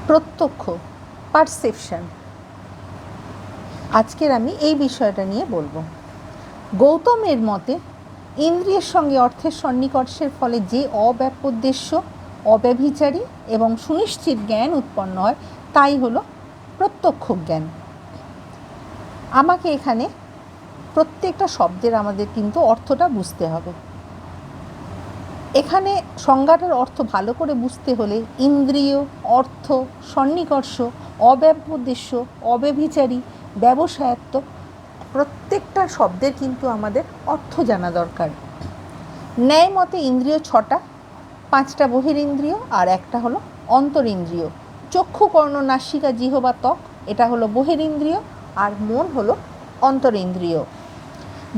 প্রত্যক্ষ, পারসেপশন। আজকের আমি এই বিষয়টা নিয়ে বলবো। গৌতমের মতে ইন্দ্রিয়ের সঙ্গে অর্থের সন্নিকর্ষের ফলে যে অব্যাপদেশ্য, অব্যভিচারী এবং সুনিশ্চিত জ্ঞান উৎপন্ন হয় তাই হলো প্রত্যক্ষ জ্ঞান। আমাকে এখানে প্রত্যেকটা শব্দের আমাদের কিন্তু অর্থটা বুঝতে হবে। এখানে সংজ্ঞাটার অর্থ ভালো করে বুঝতে হলে ইন্দ্রিয়, অর্থ, সন্নিকর্ষ, অব্যাপদেশ্য, অব্যভিচারী, ব্যবসায়ত্ব, প্রত্যেকটা শব্দের কিন্তু আমাদের অর্থ জানা দরকার। ন্যায় মতে ইন্দ্রিয় 6টা, 5টা বহিরিন্দ্রিয় আর একটা হলো অন্তরিন্দ্রিয়। চক্ষু, কর্ণ, নাসিকা, জিহ্বা, ত্বক এটা হলো বহিরিন্দ্রিয় আর মন হলো অন্তরিন্দ্রিয়।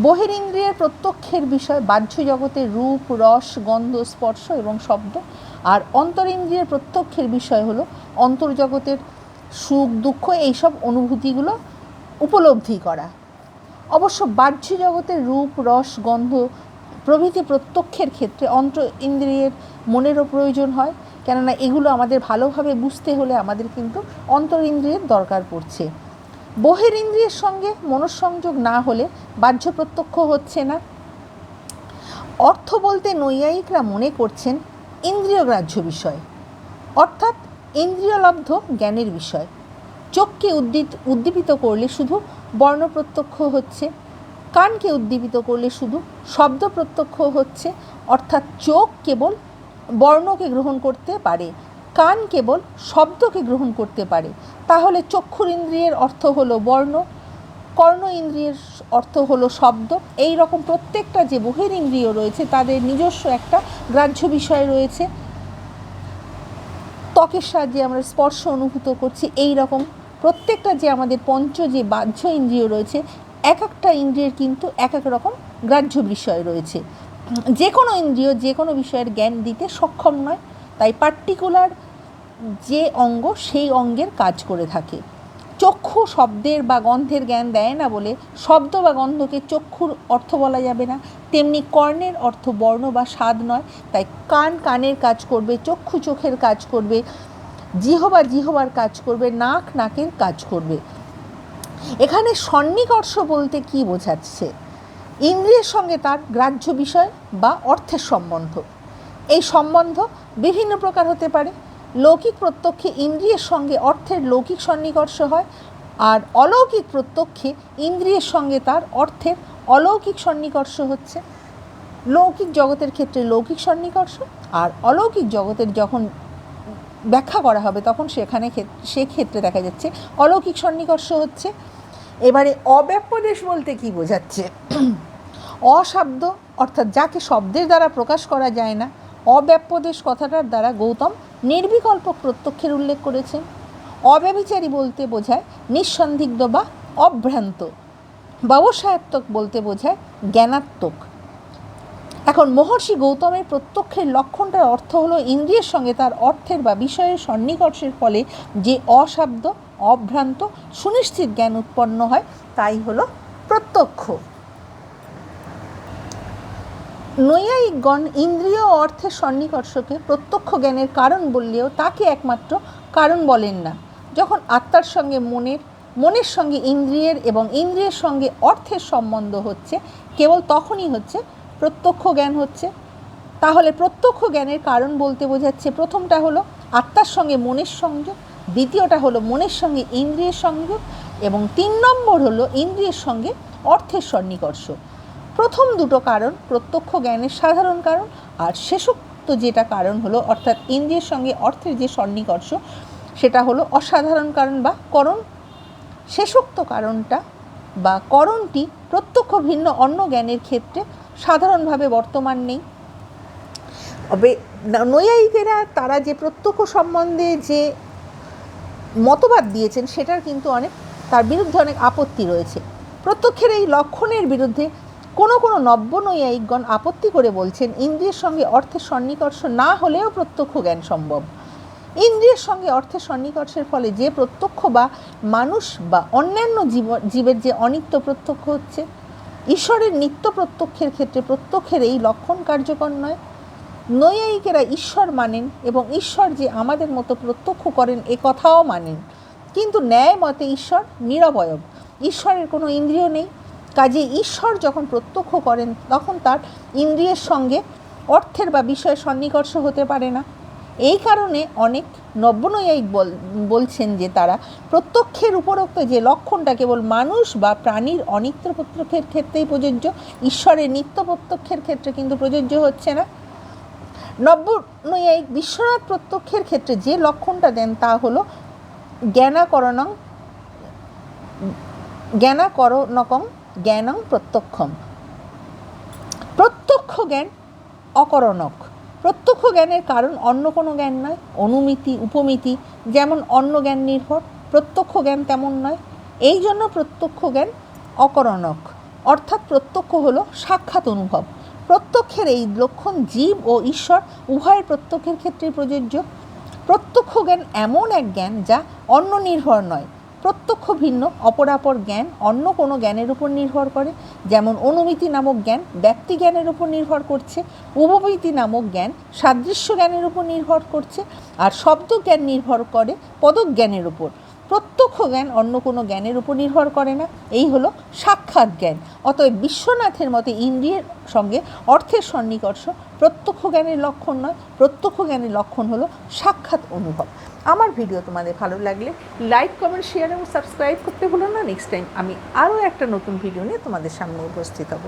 বহিরিন্দ্রিয়ের প্রত্যক্ষের বিষয় বাহ্য জগতের রূপ, রস, গন্ধ, স্পর্শ এবং শব্দ, আর অন্তরিন্দ্রিয়ের প্রত্যক্ষের বিষয় হলো অন্তর্জগতের সুখ, দুঃখ, এইসব অনুভূতিগুলো উপলব্ধি করা। অবশ্য বাহ্য জগতের রূপ, রস, গন্ধ প্রভৃতি প্রত্যক্ষের ক্ষেত্রে অন্তর ইন্দ্রিয়ের মনেরও প্রয়োজন হয়, কেননা এগুলো আমাদের ভালোভাবে বুঝতে হলে আমাদের কিন্তু অন্তরিন্দ্রিয়ের দরকার পড়ছে। বহিরিন্দ্রিয়ের সঙ্গে মনঃসংযোগ না হলে বাহ্য প্রত্যক্ষ হচ্ছে না। অর্থ বলতে নৈয়ায়িকরা মনে করছেন ইন্দ্রিয়গ্রাহ্য বিষয়, অর্থাৎ ইন্দ্রিয়লব্ধ জ্ঞানের বিষয়। চোখকে উদ্দীপিত করলে শুধু বর্ণ প্রত্যক্ষ হচ্ছে, কানকে উদ্দীপিত করলে শুধু শব্দ প্রত্যক্ষ হচ্ছে, অর্থাৎ চোখ কেবল বর্ণকে গ্রহণ করতে পারে, কান কেবল শব্দকে গ্রহণ করতে পারে। তাহলে চক্ষুর ইন্দ্রিয়ের অর্থ হলো বর্ণ, কর্ণ ইন্দ্রিয়ের অর্থ হলো শব্দ। এই রকম প্রত্যেকটা যে বহিরিন্দ্রিয় রয়েছে তাদের নিজস্ব একটা গ্রাহ্য বিষয় রয়েছে। ত্বকের সাহায্যে আমরা স্পর্শ অনুভূত করছি। এই রকম প্রত্যেকটা যে আমাদের যে বাহ্য ইন্দ্রিয় রয়েছে, এক একটা ইন্দ্রিয়ের কিন্তু এক এক রকম গ্রাহ্য বিষয় রয়েছে। যে কোনো ইন্দ্রিয় যে কোনো বিষয়ের জ্ঞান দিতে সক্ষম নয়, তাই পার্টিকুলার যে অঙ্গ সেই অঙ্গের কাজ করে থাকে। চক্ষু শব্দের বা গন্ধের জ্ঞান দেয় না বলে শব্দ বা গন্ধকে চক্ষুর অর্থ বলা যাবে না, তেমনি কর্ণের অর্থ বর্ণ বা স্বাদ নয়, তাই কান কানের কাজ করবে, চক্ষু চোখের কাজ করবে, জিহ্বা জিহ্বার কাজ করবে, নাক নাকের কাজ করবে। এখানে সন্নিকর্ষ বলতে কি বোঝাচ্ছে? ইন্দ্রিয়ের সঙ্গে তার গ্রাহ্য বিষয় বা অর্থের সম্বন্ধ। এই সম্বন্ধ বিভিন্ন প্রকার হতে পারে। লৌকিক প্রত্যক্ষে ইন্দ্রিয়ের সঙ্গে অর্থের লৌকিক সন্নিকর্ষ হয়, আর অলৌকিক প্রত্যক্ষে ইন্দ্রিয়ের সঙ্গে তার অর্থের অলৌকিক সন্নিকর্ষ হচ্ছে। লৌকিক জগতের ক্ষেত্রে লৌকিক সন্নিকর্ষ, আর অলৌকিক জগতের যখন ব্যাখ্যা করা হবে তখন সেক্ষেত্রে দেখা যাচ্ছে অলৌকিক সন্নিকর্ষ হচ্ছে। এবারে অব্যাপদেশ বলতে কি বোঝাচ্ছে? অশব্দ, অর্থাৎ যাকে শব্দের দ্বারা প্রকাশ করা যায় না, অব্যাপদেশ কথাটার দ্বারা গৌতম নির্বিকল্প প্রত্যক্ষের উল্লেখ করেছেন। অব্যভিচারী বলতে বোঝায় নিঃসন্দিগ্ধ বা অভ্রান্ত। ব্যবসায়াত্মক বলতে বোঝায় জ্ঞানাত্মক। এখন মহর্ষি গৌতমের প্রত্যক্ষের লক্ষণটার অর্থ হলো ইন্দ্রিয়ের সঙ্গে তার অর্থের বা বিষয়ের সন্নিকর্ষের ফলে যে অশব্দ, অভ্রান্ত, সুনিশ্চিত জ্ঞান উৎপন্ন হয় তাই হলো প্রত্যক্ষ। নৈয়ায়িকগণ ইন্দ্রিয় ও অর্থের সন্নিকর্ষকে প্রত্যক্ষ জ্ঞানের কারণ বললেও তাকে একমাত্র কারণ বলেন না। যখন আত্মার সঙ্গে মনের সঙ্গে ইন্দ্রিয়ের এবং ইন্দ্রিয়ের সঙ্গে অর্থের সম্বন্ধ হচ্ছে, কেবল তখনই হচ্ছে প্রত্যক্ষ জ্ঞান হচ্ছে। তাহলে প্রত্যক্ষ জ্ঞানের কারণ বলতে বোঝাচ্ছে, প্রথমটা হলো আত্মার সঙ্গে মনের সংযোগ, দ্বিতীয়টা হলো মনের সঙ্গে ইন্দ্রিয়ের সংযোগ, এবং 3 নম্বর হলো ইন্দ্রিয়ের সঙ্গে অর্থের সন্নিকর্ষ। প্রথম দুটো কারণ প্রত্যক্ষ জ্ঞানের সাধারণ কারণ, আর শেষোক্ত যেটা কারণ হলো অর্থাৎ ইন্দ্রিয়ের সঙ্গে অর্থের যে সন্নিকর্ষ সেটা হলো অসাধারণ কারণ বা করণ। শেষোক্ত কারণটা বা করণটি প্রত্যক্ষ ভিন্ন অন্য জ্ঞানের ক্ষেত্রে সাধারণভাবে বর্তমান নেই। তবে নৈয়ায়িকেরা তারা যে প্রত্যক্ষ সম্বন্ধে যে মতবাদ দিয়েছেন সেটার কিন্তু তার বিরুদ্ধে অনেক আপত্তি রয়েছে। প্রত্যক্ষের এই লক্ষণের বিরুদ্ধে কোনো নব্য নৈয়ায়িকগণ আপত্তি করে বলছেন, ইন্দ্রিয়ের সঙ্গে অর্থের সন্নিকর্ষ না হলেও প্রত্যক্ষ জ্ঞান সম্ভব। ইন্দ্রিয়ের সঙ্গে অর্থের সন্নিকর্ষের ফলে যে প্রত্যক্ষ বা মানুষ বা অন্যান্য জীবের যে অনিত্য প্রত্যক্ষ হচ্ছে, ঈশ্বরের নিত্য প্রত্যক্ষের ক্ষেত্রে প্রত্যক্ষের এই লক্ষণ কার্যকর নয়। নৈয়ায়িকেরা ঈশ্বর মানেন এবং ঈশ্বর যে আমাদের মতো প্রত্যক্ষ করেন এ কথাও মানেন, কিন্তু ন্যায় মতে ঈশ্বর নিরবয়ব, ঈশ্বরের কোনো ইন্দ্রিয় নেই। কাজে ঈশ্বর যখন প্রত্যক্ষ করেন তখন তার ইন্দ্রিয়ের সঙ্গে অর্থের বা বিষয়ের সন্নিকর্ষ হতে পারে না। এই কারণে অনেক নব্যনৈয়ায়িক বলছেন যে তারা প্রত্যক্ষের উপরোক্ত যে লক্ষণটা কেবল মানুষ বা প্রাণীর অনিত্য প্রত্যক্ষের ক্ষেত্রেই প্রযোজ্য, ঈশ্বরের নিত্য প্রত্যক্ষের ক্ষেত্রে কিন্তু প্রযোজ্য হচ্ছে না। নব্যনৈয়ায়িক বিশ্বনাথ প্রত্যক্ষের ক্ষেত্রে যে লক্ষণটা দেন তা হলো জ্ঞানাকরণং জ্ঞানং প্রত্যক্ষম। প্রত্যক্ষ জ্ঞান অকরণক। প্রত্যক্ষ জ্ঞানের কারণ অন্য কোনো জ্ঞান নয়, অনুমিতি উপমিতি যেমন অন্য জ্ঞান নির্ভর, প্রত্যক্ষ জ্ঞান তেমন নয়। এই জন্য প্রত্যক্ষ জ্ঞান অকরণক, অর্থাৎ প্রত্যক্ষ হলো সাক্ষাৎ অনুভব। প্রত্যক্ষের এই লক্ষণ জীব ও ঈশ্বর উভয়ের প্রত্যক্ষের ক্ষেত্রে প্রযোজ্য। প্রত্যক্ষ জ্ঞান এমন এক জ্ঞান যা অন্য নির্ভর নয়। প্রত্যক্ষ ভিন্ন, অপরাপর জ্ঞান অন্য কোনো জ্ঞানের উপর নির্ভর করে, যেমন অনুমিতি নামক জ্ঞান ব্যক্তি জ্ঞানের উপর নির্ভর করছে, উপমিতি নামক জ্ঞান সাদৃশ্য জ্ঞানের উপর নির্ভর করছে, আর শব্দ জ্ঞান নির্ভর করে পদজ্ঞানের উপর। প্রত্যক্ষ জ্ঞান অন্য কোনো জ্ঞানের উপর নির্ভর করে না, এই হলো সাক্ষাৎ জ্ঞান। অতএব বিশ্বনাথের মতে ইন্দ্রিয়ের সঙ্গে অর্থের সন্নিকর্ষ প্রত্যক্ষ জ্ঞানের লক্ষণ নয়, প্রত্যক্ষ জ্ঞানের লক্ষণ হলো সাক্ষাৎ অনুভব। আমার ভিডিও তোমাদের ভালো লাগলে লাইক, কমেন্ট, শেয়ার এবং সাবস্ক্রাইব করতে ভুলো না। নেক্সট টাইম আমি আরও একটা নতুন ভিডিও নিয়ে তোমাদের সামনে উপস্থিত হব।